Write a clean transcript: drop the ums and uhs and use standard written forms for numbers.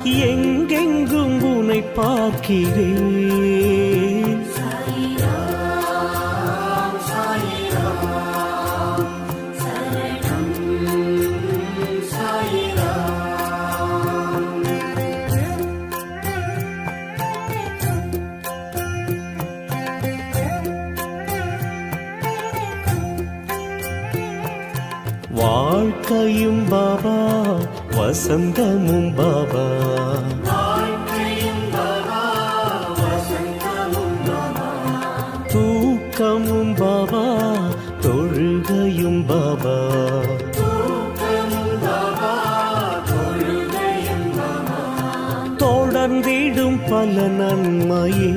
எங்கெங்கும் உன்னை பார்க்கிறேன். வாழ்க்கையும் பாபா, வசந்தமும் பாபா, தூக்கமும் பாபா, தொழுகையும் பாபா, தொடர்ந்திடும் பல நன்மையே